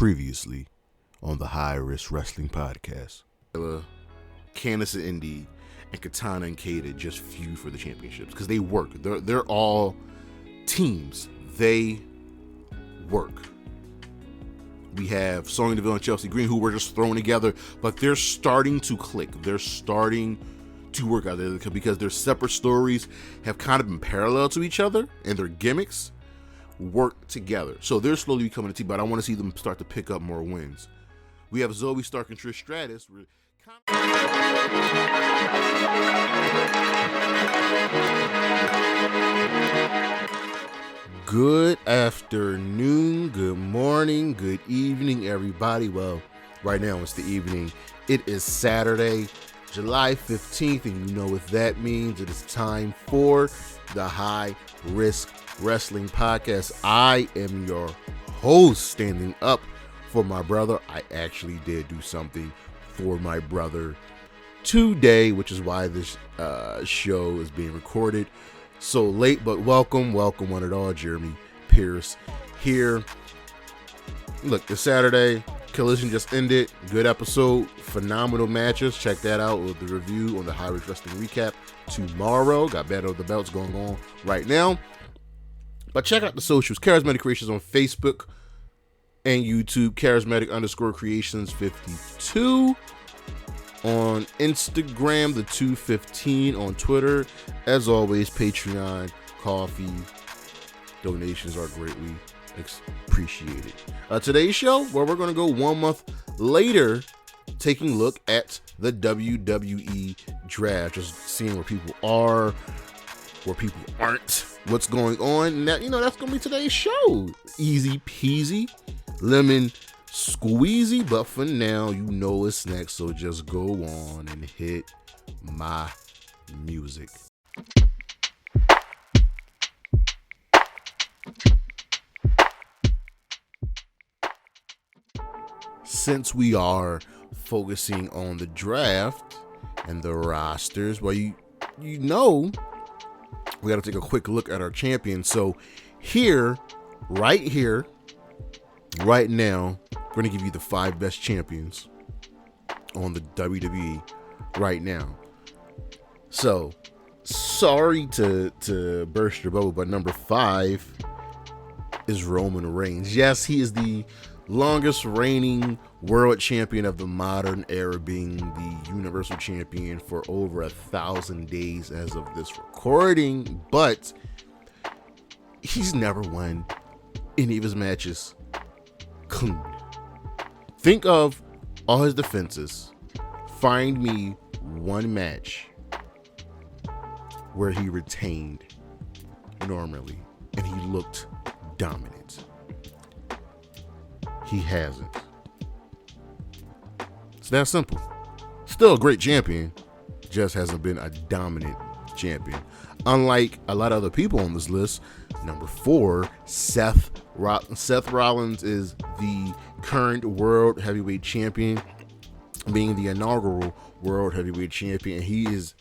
Previously on the High Risk Wrestling Podcast. Candice and Indy and Katana and Kata just feud for the championships because they work. They're all teams. They work. We have Sonya Deville and Chelsea Green, who were just thrown together, but they're starting to click. They're starting to work out there because their separate stories have kind of been parallel to each other, and their gimmicks work together. So they're slowly becoming a team, but I want to see them start to pick up more wins. We have Zoe Stark and Trish Stratus. Good afternoon, good morning, good evening, everybody. Well, right now it's the evening. It is Saturday, July 15th, and you know what that means. It is time for the High Risk Wrestling Podcast. I am your host, standing up for my brother. I actually did do something for my brother today, which is why this show is being recorded so late, but welcome one and all. Jeremy Pierce here. Look, it's Saturday. Collision just ended. Good episode. Phenomenal matches. Check that out with the review on the High Risk Wrestling Recap tomorrow. Got Battle of the Belts going on right now. But check out the socials. Charismatic Creations on Facebook and YouTube. Charismatic_Creations52 on Instagram. The 215 on Twitter. As always, Patreon, coffee, donations are greatly appreciated. Today's show, well, we're going to go 1 month later, taking a look at the WWE draft, just seeing where people are, where people aren't, what's going on. And that, that's going to be today's show. Easy peasy, lemon squeezy, but for now, you know what's next, so just go on and hit my music. Since we are focusing on the draft and the rosters, well, you know, we got to take a quick look at our champions. So right now, we're going to give you the 5 best champions on the WWE right now. So, sorry to burst your bubble, but number 5 is Roman Reigns. Yes, he is the longest reigning world champion of the modern era, being the Universal Champion for over 1,000 days as of this recording, but he's never won any of his matches clean. Think of all his defenses. Find me one match where he retained normally and he looked dominant. He hasn't. It's that simple. Still a great champion, just hasn't been a dominant champion. Unlike a lot of other people on this list, number 4, Seth Rollins is the current world heavyweight champion, being the inaugural world heavyweight champion. He's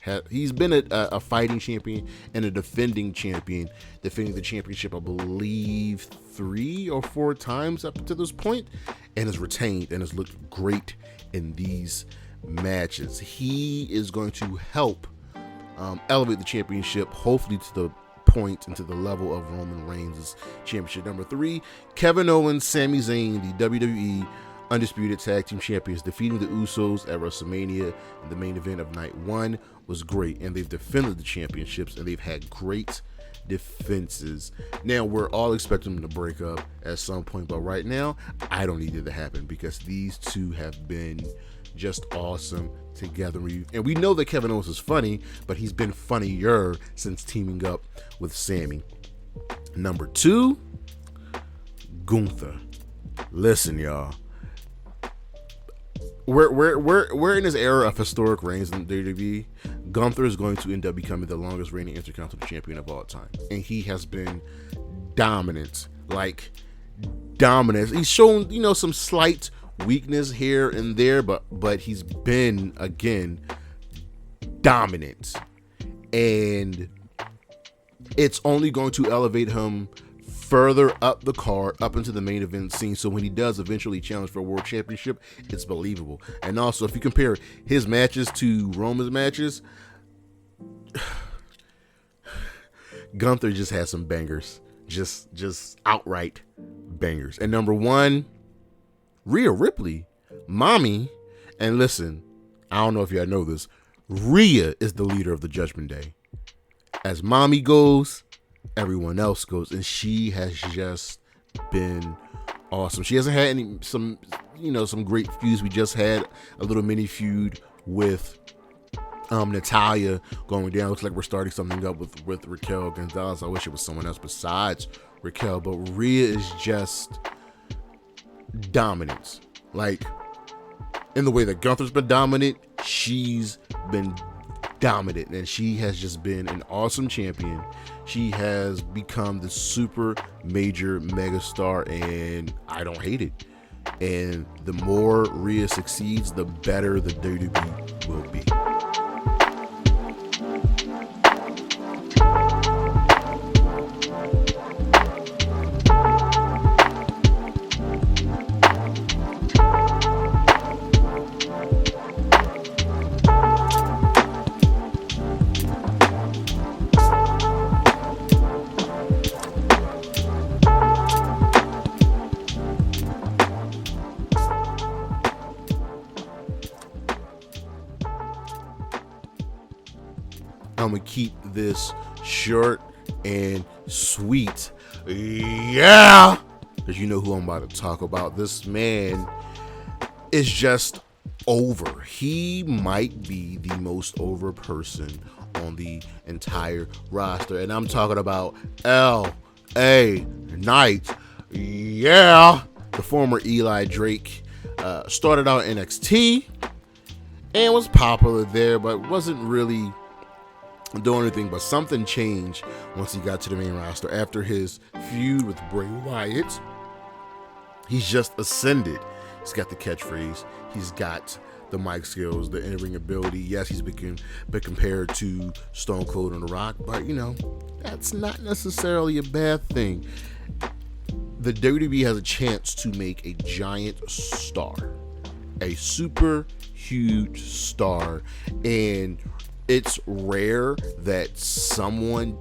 been a fighting champion and a defending champion, defending the championship, I believe, 3 or 4 times up to this point, and has retained and has looked great in these matches. He is going to help elevate the championship, hopefully to the point and to the level of Roman Reigns' championship. Number 3, Kevin Owens, Sami Zayn, the WWE Undisputed Tag Team Champions, defeating the Usos at WrestleMania in the main event of night 1 was great, and they've defended the championships and they've had great defenses. Now we're all expecting them to break up at some point, but right now I don't need it to happen because these two have been just awesome together. And we know that Kevin Owens is funny, but he's been funnier since teaming up with Sami. Number 2, Gunther. Listen, y'all. We're in this era of historic reigns in WWE. Gunther is going to end up becoming the longest reigning Intercontinental Champion of all time, and he has been dominant, He's shown, some slight weakness here and there, but he's been, again, dominant, and it's only going to elevate him further up the card, up into the main event scene. So when he does eventually challenge for a world championship, it's believable. And also, if you compare his matches to Roman's matches, Gunther just has some bangers, just outright bangers. And number one, Rhea Ripley, mommy. And listen, I don't know if y'all know this, Rhea is the leader of the Judgment Day. As mommy goes, everyone else goes, and she has just been awesome. She hasn't had some great feuds. We just had a little mini feud with Natalia going down. Looks like we're starting something up with Raquel Gonzalez. I wish it was someone else besides Raquel, but Rhea is just dominant. Like, in the way that Gunther's been dominant, she's been dominant, and she has just been an awesome champion. She has become the super major megastar, and I don't hate it. And the more Rhea succeeds, the better the WWE will be. I'm gonna keep this short and sweet. Yeah, because you know who I'm about to talk about. This man is just over. He might be the most over person on the entire roster, and I'm talking about L.A. Knight. Yeah, the former Eli Drake started out NXT and was popular there, but wasn't really doing anything. But something changed once he got to the main roster after his feud with Bray Wyatt. He's just ascended. He's got the catchphrase. He's got the mic skills, the in-ring ability. Yes, he's been compared to Stone Cold and The Rock, but that's not necessarily a bad thing. The WWE has a chance to make a giant star, a super huge star, and it's rare that someone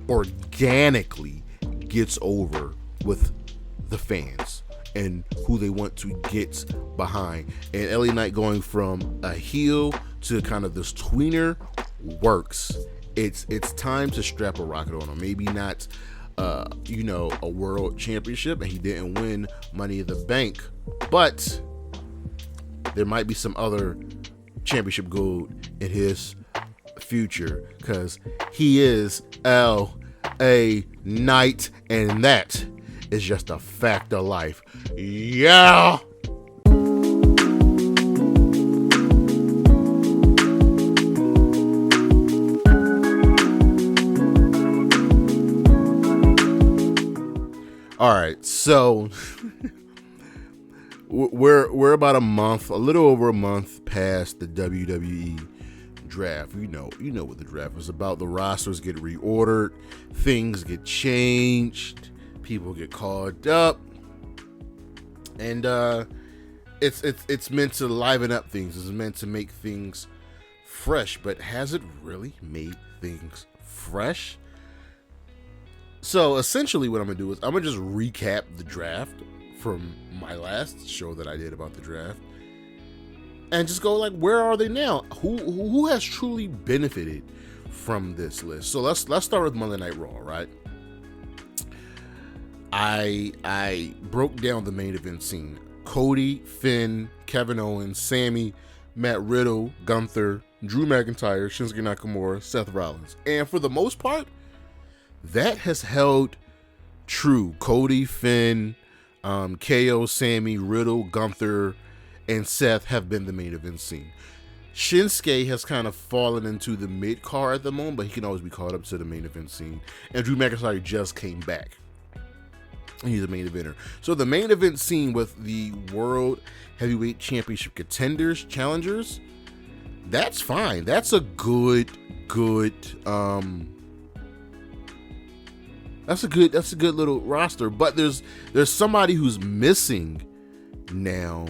organically gets over with the fans and who they want to get behind. And LA Knight going from a heel to kind of this tweener works. It's time to strap a rocket on him. Maybe not a world championship, and he didn't win Money in the Bank, but there might be some other championship gold in his future, because he is LA Knight, and that is just a fact of life. Yeah. All right, so we're about a little over a month past the WWE draft. You know what the draft is about. The rosters get reordered, things get changed, people get called up, and it's meant to liven up things. It's meant to make things fresh, but has it really made things fresh? So essentially what I'm gonna do is I'm gonna just recap the draft from my last show that I did about the draft, and just go like, where are they now? Who has truly benefited from this list? So let's start with Monday Night Raw, right? I broke down the main event scene. Cody, Finn, Kevin Owens, Sammy, Matt Riddle, Gunther, Drew McIntyre, Shinsuke Nakamura, Seth Rollins. And for the most part, that has held true. Cody, Finn, KO, Sammy, Riddle, Gunther, and Seth have been the main event scene. Shinsuke has kind of fallen into the mid-card at the moment, but he can always be caught up to the main event scene. And Drew McIntyre just came back. He's a main eventer. So the main event scene with the World Heavyweight Championship contenders, challengers, that's fine. That's a good That's a good little roster. But there's somebody who's missing now,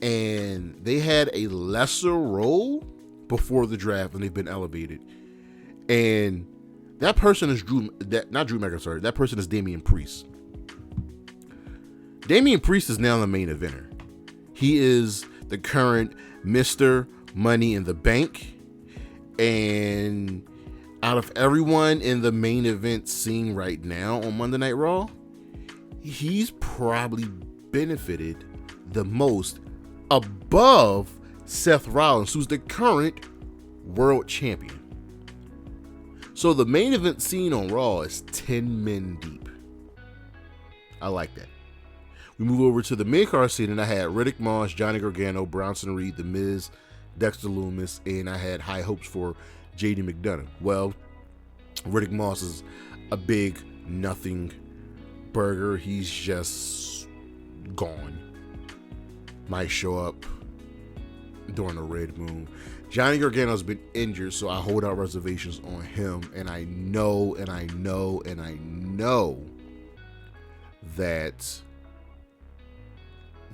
and they had a lesser role before the draft, and they've been elevated. And that person is not Drew McIntyre. That person is Damian Priest. Damian Priest is now the main eventer. He is the current Mr. Money in the Bank. And out of everyone in the main event scene right now on Monday Night Raw, he's probably benefited the most above Seth Rollins, who's the current world champion. So the main event scene on Raw is 10 men deep. I like that. We move over to the mid-card scene, and I had Riddick Moss, Johnny Gargano, Bronson Reed, The Miz, Dexter Lumis, and I had high hopes for JD McDonough. Well, Riddick Moss is a big nothing burger. He's just gone. Might show up during the Red Moon. Johnny Gargano's been injured, so I hold out reservations on him, and I know that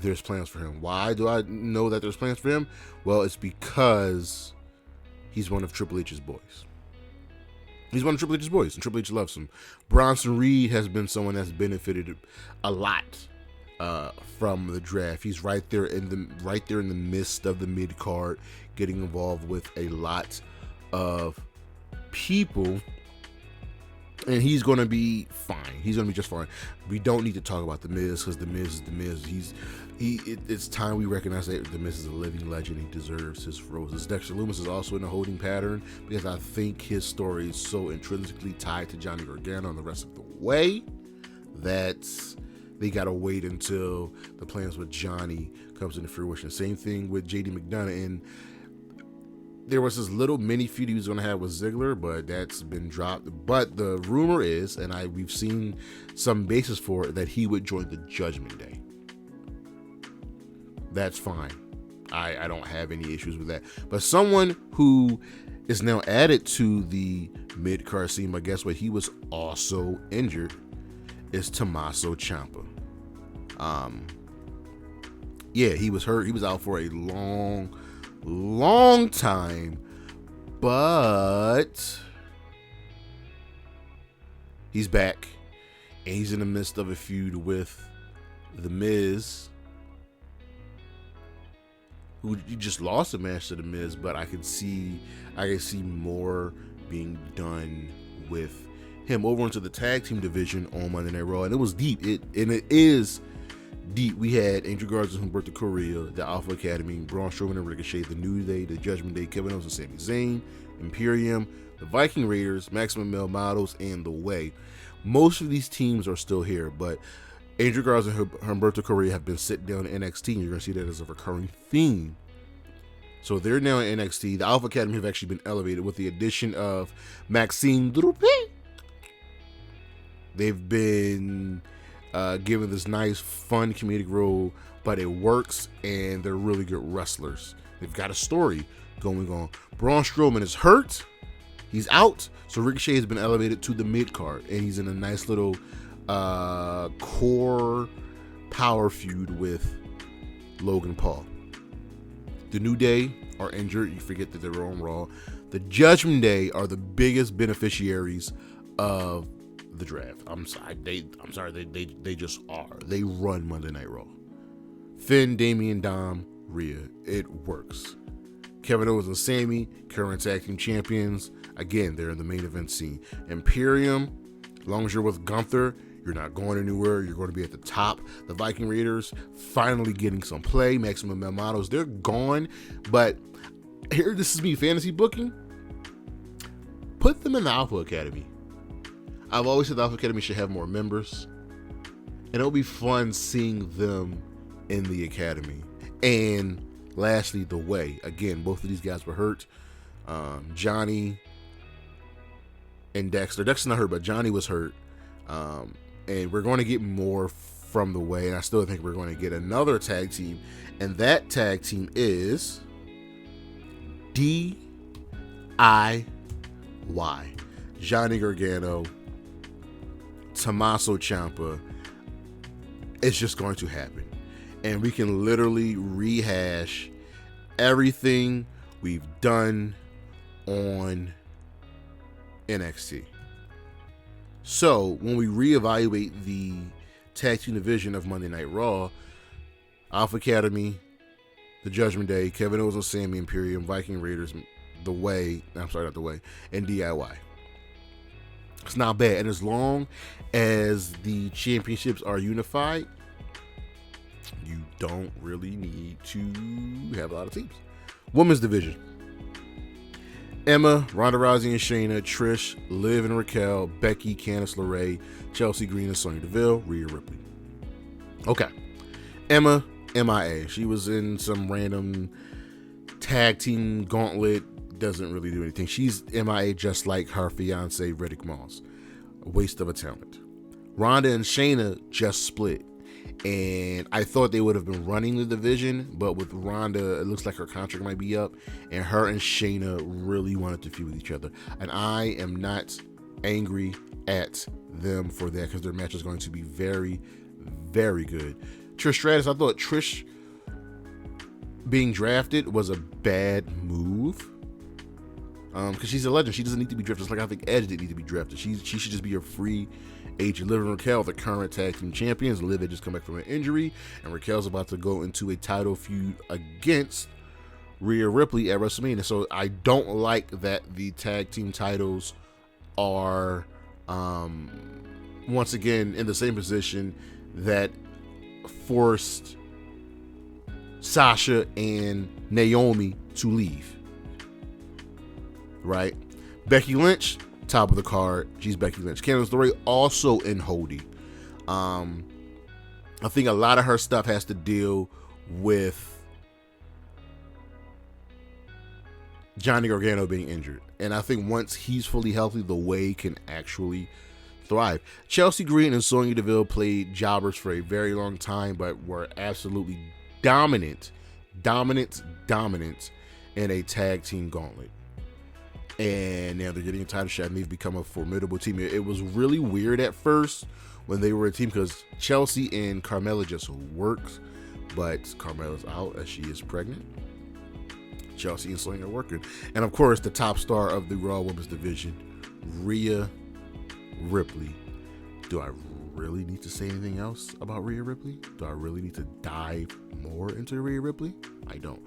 there's plans for him. Why do I know that there's plans for him? Well, it's because he's one of Triple H's boys. He's one of Triple H's boys, and Triple H loves him. Bronson Reed has been someone that's benefited a lot from the draft. He's right there in the midst of the mid card, getting involved with a lot of people. And he's going to be fine. He's going to be just fine. We don't need to talk about The Miz, because The Miz is The Miz. It's time we recognize that The Miz is a living legend. He deserves his roses. Dexter Lumis is also in a holding pattern, because I think his story is so intrinsically tied to Johnny Gargano and the rest of the way that they got to wait until the plans with Johnny comes into fruition. Same thing with JD McDonough. And there was this little mini feud he was going to have with Ziggler, but that's been dropped. But the rumor is, and we've seen some basis for it, that he would join the Judgment Day. That's fine. I don't have any issues with that. But someone who is now added to the mid-card scene, but guess what? He was also injured, is Tommaso Ciampa. Yeah, he was hurt. He was out for a long time, but he's back, and he's in the midst of a feud with The Miz, who just lost a match to The Miz, but I can see more being done with him over into the tag team division on Monday Night Raw, and it was deep. It is deep. We had Angel Garza and Humberto Carrillo, the Alpha Academy, Braun Strowman and Ricochet, the New Day, the Judgment Day, Kevin Owens and Sami Zayn, Imperium, the Viking Raiders, Maximum Male Models, and The Way. Most of these teams are still here, but Angel Garza and Humberto Carrillo have been sitting down in NXT, and you're going to see that as a recurring theme. So they're now in NXT. The Alpha Academy have actually been elevated with the addition of Maxime Droupi. They've been given this nice, fun comedic role, but it works, and they're really good wrestlers. They've got a story going on. Braun Strowman is hurt. He's out. So Ricochet has been elevated to the mid-card, and he's in a nice little core power feud with Logan Paul. The New Day are injured. You forget that they're on Raw. The Judgment Day are the biggest beneficiaries of the draft. I'm sorry. They just are. They run Monday Night Raw. Finn, Damian, Dom, Rhea. It works. Kevin Owens and Sami, current tag team champions. Again, they're in the main event scene. Imperium, as long as you're with Gunther, you're not going anywhere. You're going to be at the top. The Viking Raiders finally getting some play. Maximum Male Models, they're gone. But here, this is me fantasy booking. Put them in the Alpha Academy. I've always said the Alpha Academy should have more members, and it'll be fun seeing them in the Academy. And lastly, The Way. Again, both of these guys were hurt. Johnny and Dexter. Dexter's not hurt, but Johnny was hurt. And we're going to get more from The Way, and I still think we're going to get another tag team, and that tag team is DIY. Johnny Gargano, Tommaso Ciampa, it's just going to happen. And we can literally rehash everything we've done on NXT. So when we reevaluate the tag team division of Monday Night Raw, Alpha Academy, the Judgment Day, Kevin Owens and Sami Imperium, Viking Raiders, and DIY. It's not bad. And as long as the championships are unified, you don't really need to have a lot of teams. Women's division: Emma, Ronda Rousey and Shayna, Trish, Liv and Raquel, Becky, Candice LeRae, Chelsea Green and Sonya Deville, Rhea Ripley. Okay. Emma, MIA. She was in some random tag team gauntlet. Doesn't really do anything. She's MIA just like her fiance, Riddick Moss. A waste of a talent. Ronda and Shayna just split. And I thought they would have been running the division, but with Ronda, it looks like her contract might be up, and her and Shayna really wanted to feud with each other. And I am not angry at them for that, because their match is going to be very, very good. Trish Stratus, I thought Trish being drafted was a bad move, because she's a legend. She doesn't need to be drafted. Just like I think Edge didn't need to be drafted. She should just be a free agent. Liv and Raquel, the current tag team champions. Liv had just come back from an injury, and Raquel's about to go into a title feud against Rhea Ripley at WrestleMania. So I don't like that the tag team titles are once again in the same position that forced Sasha and Naomi to leave. Right? Becky Lynch, top of the card. She's Becky Lynch. Candice LeRae also in holding. I think a lot of her stuff has to deal with Johnny Gargano being injured. And I think once he's fully healthy, the way can actually thrive. Chelsea Green and Sonya Deville played jobbers for a very long time, but were absolutely dominant in a tag team gauntlet. And now they're getting a title shot, and they've become a formidable team. It was really weird at first when they were a team, because Chelsea and Carmella just works, but Carmella's out as she is pregnant. Chelsea and Sonya are working. And of course, the top star of the Raw Women's division, Rhea Ripley. Do I really need to say anything else about Rhea Ripley? Do I really need to dive more into Rhea Ripley? I don't.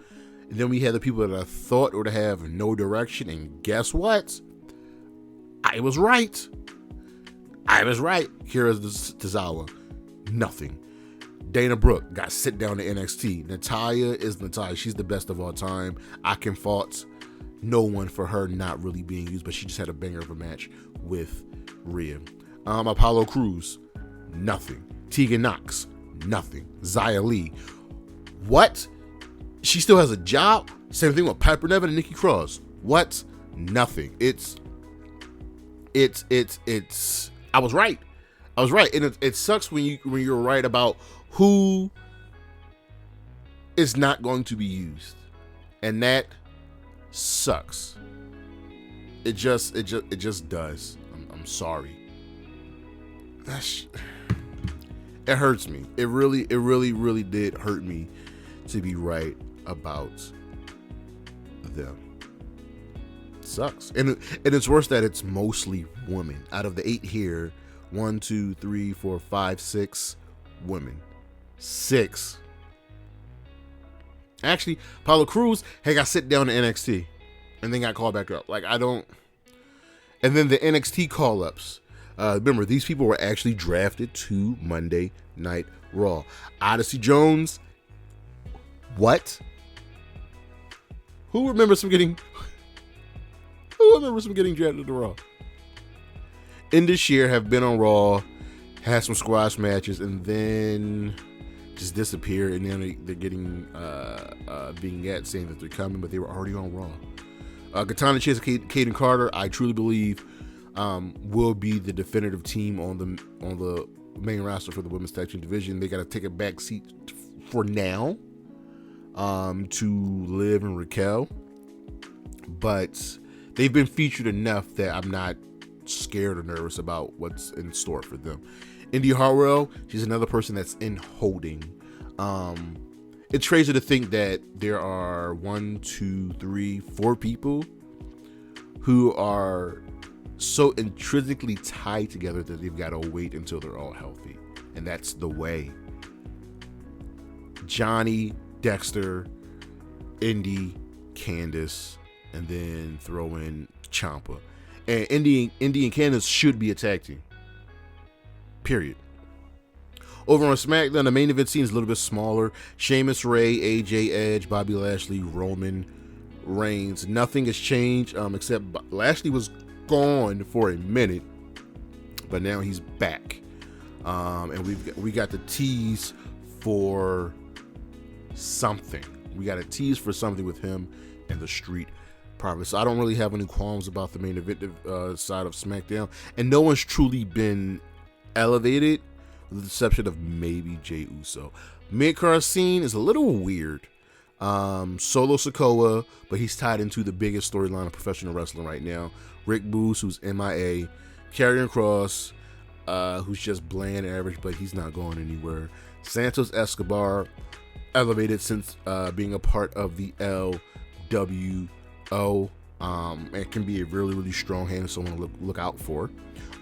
And then we had the people that I thought would have no direction, and guess what? I was right. Kira Tozawa, nothing. Dana Brooke got sit down to NXT. Natalya is Natalya. She's the best of all time. I can fault no one for her not really being used, but she just had a banger of a match with Rhea. Apollo Crews, nothing. Tegan Knox, nothing. Xia Li, what? She still has a job? Same thing with Piper Niven and Nikki Cross. What? Nothing. It's. I was right. And it sucks when you're right about who is not going to be used, and that sucks. It just does. I'm sorry. It hurts me. It really did hurt me to be right about them. It sucks. And it's worse that it's mostly women. Out of the 8 here, 1, 2, 3, 4, 5, 6 women. 6. Actually, Apollo Crews got sit down to NXT and then got called back up. Like, I don't. And then the NXT call-ups. Remember, these people were actually drafted to Monday Night Raw. Odyssey Jones. What? Who remembers from getting drafted to Raw? Indus Sher have been on Raw, had some squash matches, and then just disappeared. And then they're getting vignettes saying that they're coming, but they were already on Raw. Katana Chase and Kaden Carter, I truly believe, will be the definitive team on the main roster for the women's tag team division. They got to take a back seat for now to Liv and Raquel, but they've been featured enough that I'm not scared or nervous about what's in store for them. Indy Hartwell, she's another person that's in holding. It's crazy to think that there are 1, 2, 3, 4 people who are so intrinsically tied together that they've got to wait until they're all healthy. And that's the way. Johnny, Dexter, Indy, Candace, and then throw in Ciampa. And Indy and Candace should be a tag team. Period. Over on SmackDown, the main event scene is a little bit smaller. Sheamus, Ray, AJ, Edge, Bobby Lashley, Roman Reigns. Nothing has changed except Lashley was gone for a minute, but now he's back. And we got the tease for something. We got a tease for something with him and the Street Profits. So I don't really have any qualms about the main event side of SmackDown, and no one's truly been elevated, with the exception of maybe Jey Uso. Mid-card scene is a little weird. Solo Sikoa, but he's tied into the biggest storyline of professional wrestling right now. Rick Boogs, who's MIA. Karrion Kross, who's just bland average, but he's not going anywhere. Santos Escobar, elevated since being a part of the LWO. It can be a really, really strong hand, someone to look out for.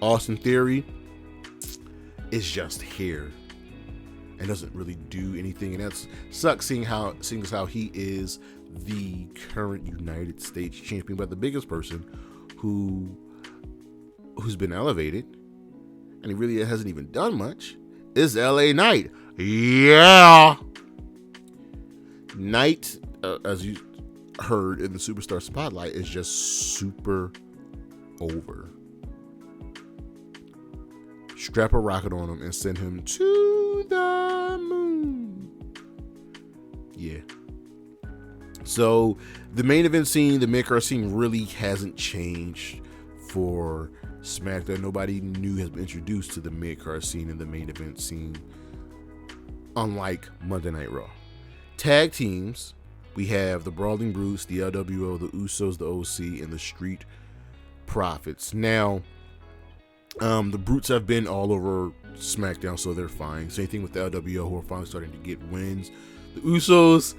Austin Theory is just here and doesn't really do anything, and that sucks seeing as how he is the current United States champion. But the biggest person who's been elevated, and he really hasn't even done much, is LA Knight. Yeah, Knight, as you heard in the Superstar Spotlight, is just super over. Strap a rocket on him and send him to the moon. Yeah. So the main event scene, the mid-card scene, really hasn't changed for SmackDown. Nobody new has been introduced to the mid-card scene and the main event scene, unlike Monday Night Raw. Tag teams, we have the Brawling Brutes, the LWO, the Usos, the OC, and the Street Profits. Now, the Brutes have been all over SmackDown, so they're fine. Same thing with the LWO, who are finally starting to get wins. The Usos,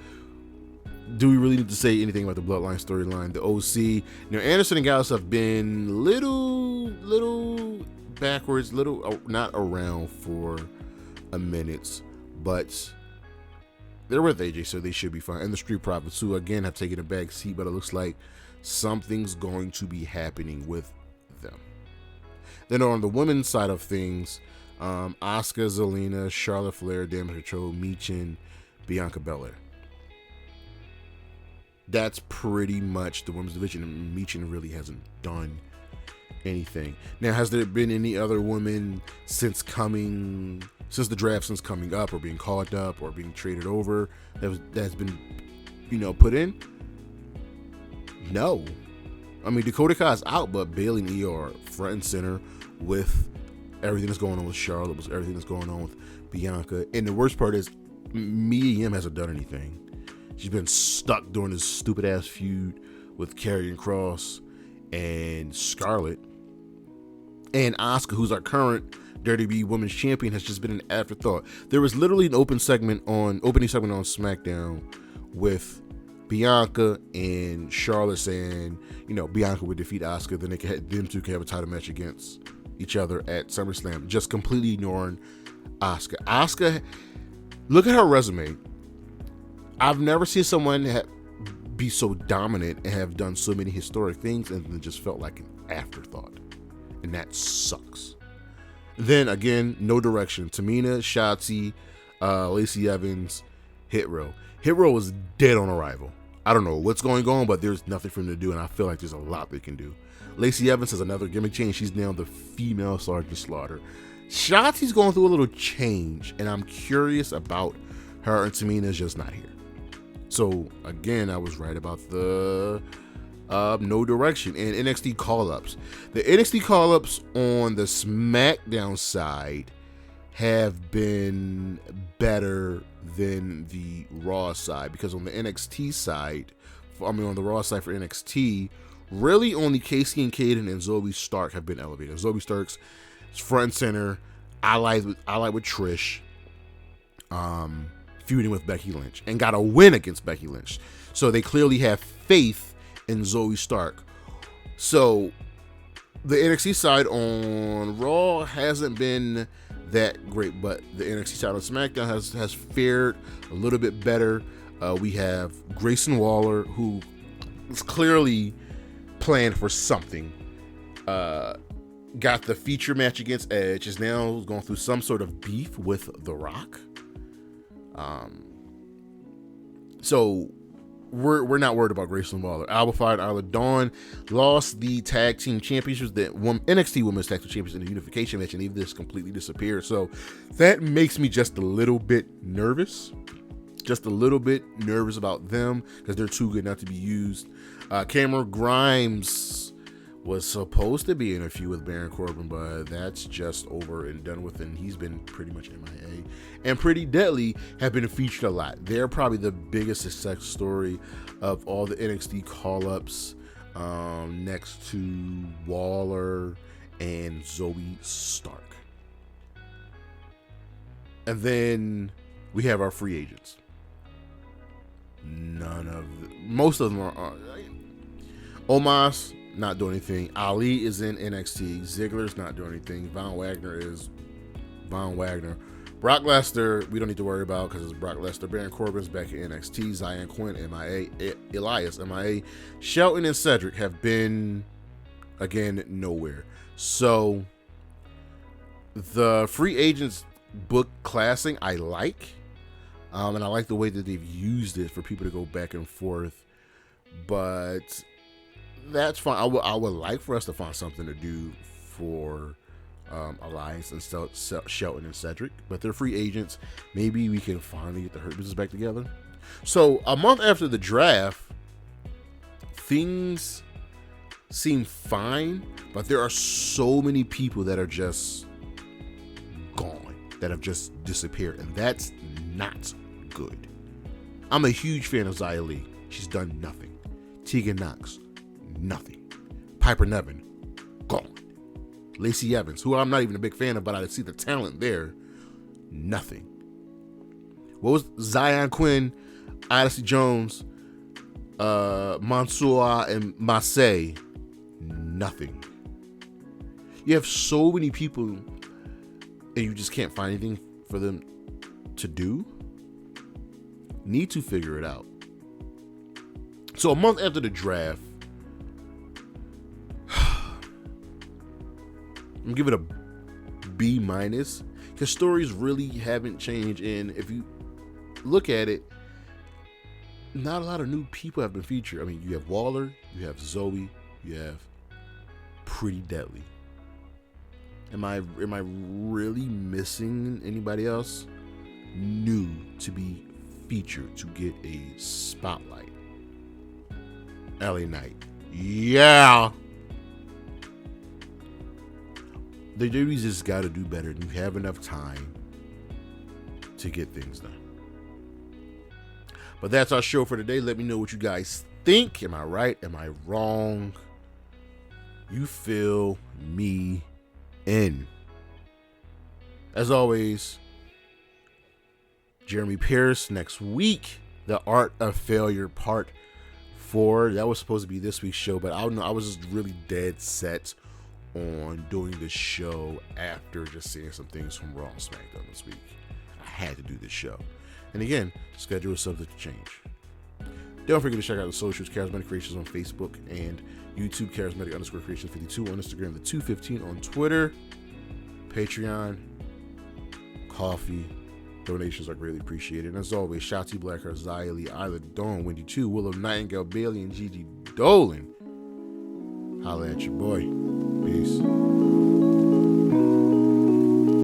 do we really need to say anything about the Bloodline storyline? The OC, Anderson and Gallows have been little backwards, not around for a minute, but they're with AJ, so they should be fine. And the Street Profits, who again have taken a back seat, but it looks like something's going to be happening with them. Then on the women's side of things, Asuka, Zelina, Charlotte Flair, Damage Control, Michin, Bianca Belair. That's pretty much the women's division, and Michin really hasn't done anything. Now, has there been any other women since the draft, since coming up or being called up or being traded over that's been, put in? No. I mean, Dakota Kai's out, but Bayley and Io are front and center with everything that's going on with Charlotte, with everything that's going on with Bianca. And the worst part is, Mia Yim hasn't done anything. She's been stuck during this stupid ass feud with Karrion Kross and Scarlett. And Asuka, who's our current WWE Women's Champion, has just been an afterthought. There was literally an opening segment on SmackDown with Bianca and Charlotte saying, Bianca would defeat Asuka, then them two can have a title match against each other at SummerSlam, just completely ignoring Asuka. Asuka, look at her resume. I've never seen someone be so dominant and have done so many historic things and then just felt like an afterthought. And that sucks. Then again, no direction. Tamina, Shotzi, Lacey Evans, Hit Row. Hit Row was dead on arrival. I don't know what's going on, but there's nothing for him to do, and I feel like there's a lot they can do. Lacey Evans has another gimmick change. She's now the female Sergeant Slaughter. Shotzi's going through a little change, and I'm curious about her, and Tamina's just not here. So, again, I was right about the no direction and NXT call-ups. The NXT call-ups on the SmackDown side have been better than the Raw side, because on the NXT side, on the Raw side for NXT, really only Casey and Caden and Zoe Stark have been elevated. Zoe Stark's front and center, allied with Trish, feuding with Becky Lynch, and got a win against Becky Lynch. So they clearly have faith in Zoe Stark. So the NXT side on Raw hasn't been that great, but the NXT side on SmackDown has fared a little bit better. We have Grayson Waller, who is clearly planned for something. Got the feature match against Edge, is now going through some sort of beef with The Rock. So we're not worried about Grayson Waller. Alba Fyre and Isla Dawn lost the tag team championships, the NXT Women's Tag Team Champions in the unification match, and this completely disappeared. So that makes me just a little bit nervous. Just a little bit nervous about them because they're too good not to be used. Cameron Grimes was supposed to be in a feud with Baron Corbin, but that's just over and done with, and he's been pretty much MIA. And Pretty Deadly have been featured a lot. They're probably the biggest success story of all the NXT call-ups, next to Waller and Zoe Stark. And then we have our free agents. Most of them are Omos not doing anything. Ali is in NXT. Ziggler's not doing anything. Von Wagner is Von Wagner. Brock Lesnar, we don't need to worry about because it's Brock Lesnar. Baron Corbin's back in NXT. Zion Quinn, MIA. Elias, MIA. Shelton and Cedric have been, again, nowhere. So, the free agents book classing, I like. And I like the way that they've used it for people to go back and forth. But that's fine. I would like for us to find something to do for Elias and Shelton and Cedric, but they're free agents. Maybe we can finally get the Hurt Business back together. So a month after the draft, things seem fine, but there are so many people that are just gone, that have just disappeared, and that's not good. I'm a huge fan of Xia Li. She's done nothing. Tegan Knox, nothing. Piper Niven, gone. Lacey Evans, who I'm not even a big fan of, but I see the talent there, nothing. What was Zion Quinn, Odyssey Jones, Mansoor, and Marseille? Nothing. You have so many people, and you just can't find anything for them to do. Need to figure it out. So a month after the draft, I'm gonna give it a B-, because stories really haven't changed. And if you look at it, not a lot of new people have been featured. I mean, you have Waller, you have Zoe, you have Pretty Deadly. Am I really missing anybody else new to be featured to get a spotlight? LA Knight. Yeah. The WWE's just got to do better, and you have enough time to get things done. But that's our show for today. Let me know what you guys think. Am I right? Am I wrong? You fill me in. As always, Jeremy Pierce next week. The Art of Failure Part 4. That was supposed to be this week's show, but I don't know. I was just really dead set on doing this show after just seeing some things from Raw and SmackDown this week. I had to do this show. And again, schedule is subject to change. Don't forget to check out the socials, Charismatic Creations on Facebook and YouTube, Charismatic_Creations52 on Instagram, the 215 on Twitter, Patreon, coffee. Donations are greatly appreciated. And as always, Shotzi Blackheart, Xia Li, Isla Dawn, Wendy 2, Willow Nightingale, Bailey, and Gigi Dolan. Holla at your boy. Peace.